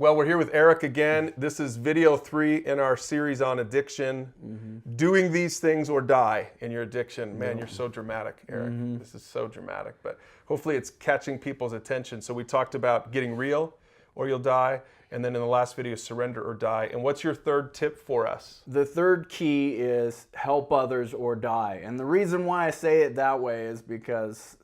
Well, we're here with Eric again. This is video 3 in our series on addiction. Doing these things or die in your addiction. Man, you're so dramatic, Eric. This is so dramatic, but hopefully it's catching people's attention. So we talked about getting real or you'll die. And then in the last video, surrender or die. And what's your third tip for us? The third key is help others or die. And the reason why I say it that way is because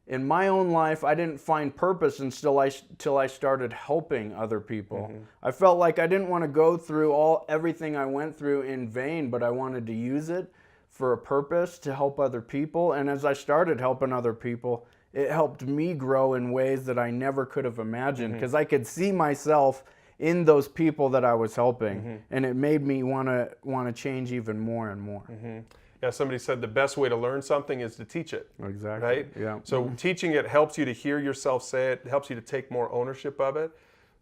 in my own life, I didn't find purpose until I started helping other people. I felt like I didn't want to go through everything I went through in vain, but I wanted to use it for a purpose to help other people. And as I started helping other people, it helped me grow in ways that I never could have imagined, because I could see myself in those people that I was helping, and it made me want to change even more and more. Yeah, somebody said the best way to learn something is to teach it. Exactly. Right? Yeah. So teaching it helps you to hear yourself say it, helps you to take more ownership of it.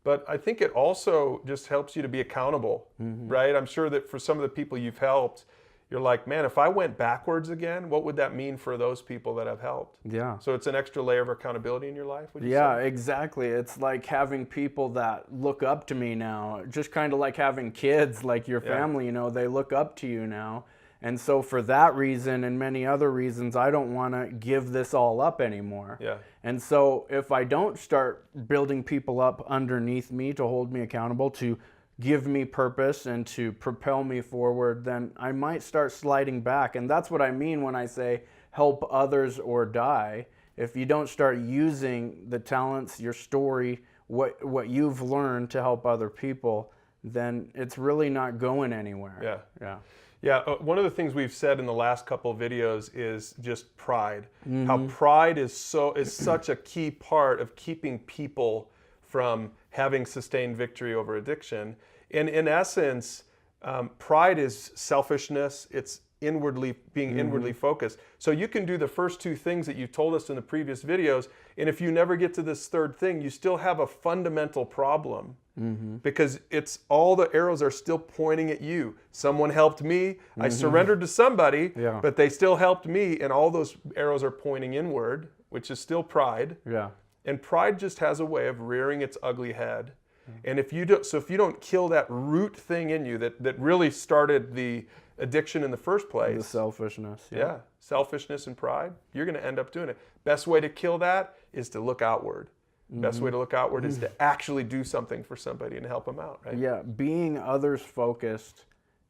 But I think it also just helps you to be accountable, right? I'm sure that for some of the people you've helped, you're like, man, if I went backwards again, what would that mean for those people that I've helped? Yeah. So it's an extra layer of accountability in your life, would you Yeah, say? exactly. It's like having people that look up to me now, just kind of like having kids, like your family, you know, they look up to you now. And so for that reason and many other reasons, I don't want to give this all up anymore. Yeah. And so if I don't start building people up underneath me to hold me accountable, to give me purpose and to propel me forward, then I might start sliding back. And that's what I mean when I say help others or die. If you don't start using the talents, your story, what you've learned to help other people, then it's really not going anywhere. Yeah. Yeah. Yeah, one of the things we've said in the last couple of videos is just pride. How pride is such a key part of keeping people from having sustained victory over addiction. And in essence, pride is selfishness. It's being inwardly focused. So you can do the first two things that you told us in the previous videos, and if you never get to this third thing, you still have a fundamental problem. Because it's all the arrows are still pointing at you. Someone helped me, I surrendered to somebody, but they still helped me, and all those arrows are pointing inward, which is still pride. Yeah. And pride just has a way of rearing its ugly head. And if you don't kill that root thing in you that really started the addiction in the first place, The selfishness. yeah, selfishness and pride, you're going to end up doing it. Best way to kill that is to look outward. Best way to look outward is to actually do something for somebody and help them out, right? Yeah, being others focused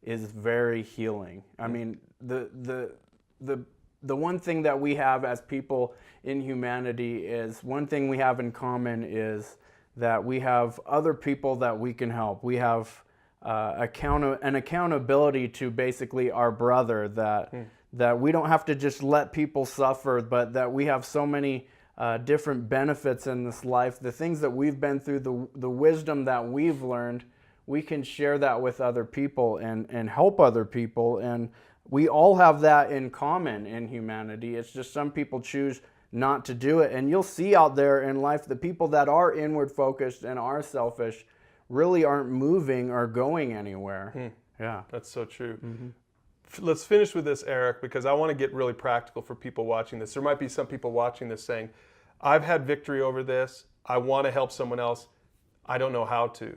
is very healing. I mean, the one thing that we have as people in humanity is, one thing we have in common is that we have other people that we can help. We have an accountability to basically our brother, that we don't have to just let people suffer, but that we have so many different benefits in this life. The things that we've been through, the wisdom that we've learned, we can share that with other people and help other people. And we all have that in common in humanity. It's just some people choose not to do it. And you'll see out there in life, the people that are inward focused and are selfish really aren't moving or going anywhere. Yeah. That's so true. Let's finish with this, Eric, because I want to get really practical for people watching this. There might be some people watching this saying, I've had victory over this. I want to help someone else. I don't know how to.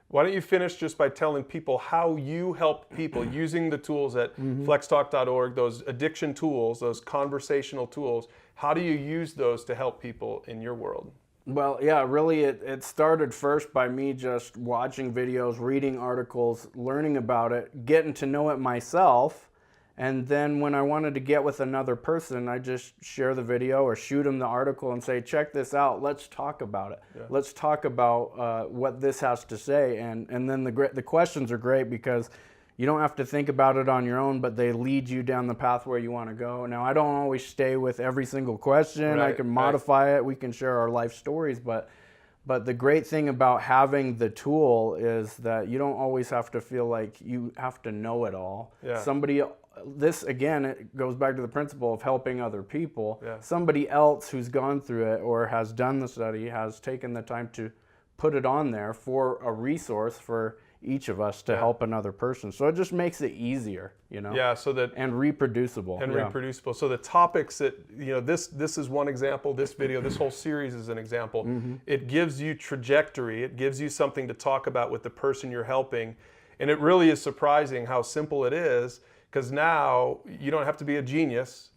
Why don't you finish just by telling people how you help people using the tools at FLEXTALK.org, those addiction tools, those conversational tools. How do you use those to help people in your world? Well, yeah, really it started first by me just watching videos, reading articles, learning about it, getting to know it myself. And then when I wanted to get with another person, I just share the video or shoot them the article and say, check this out, let's talk about it. Yeah. Let's talk about what this has to say. And then the questions are great because you don't have to think about it on your own, but they lead you down the path where you want to go. Now, I don't always stay with every single question. I can modify it. We can share our life stories. But the great thing about having the tool is that you don't always have to feel like you have to know it all. Yeah. This, again, it goes back to the principle of helping other people. Yeah. Somebody else who's gone through it or has done the study has taken the time to put it on there for a resource for each of us to help another person. So it just makes it easier, you know. Yeah, so that and reproducible. And reproducible. So the topics that, you know, this is one example, this video, this whole series is an example. It gives you trajectory, it gives you something to talk about with the person you're helping. And it really is surprising how simple it is, because now you don't have to be a genius,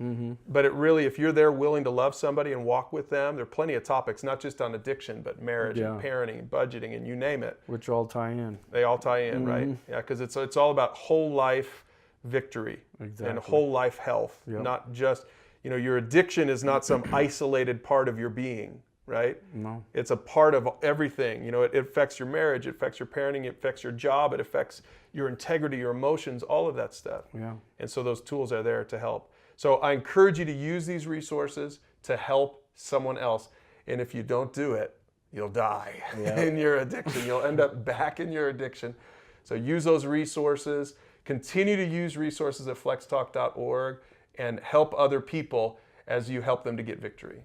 but it really, if you're there willing to love somebody and walk with them, there are plenty of topics, not just on addiction, but marriage and parenting and budgeting and you name it. Which all tie in. They all tie in, right? Yeah, because it's all about whole life victory and whole life health, not just, you know, your addiction is not some isolated part of your being, right? No. It's a part of everything. You know, it affects your marriage, it affects your parenting, it affects your job, it affects your integrity, your emotions, all of that stuff. Yeah. And so those tools are there to help. So I encourage you to use these resources to help someone else. And if you don't do it, you'll die in your addiction. You'll end up back in your addiction. So use those resources. Continue to use resources at flextalk.org and help other people as you help them to get victory.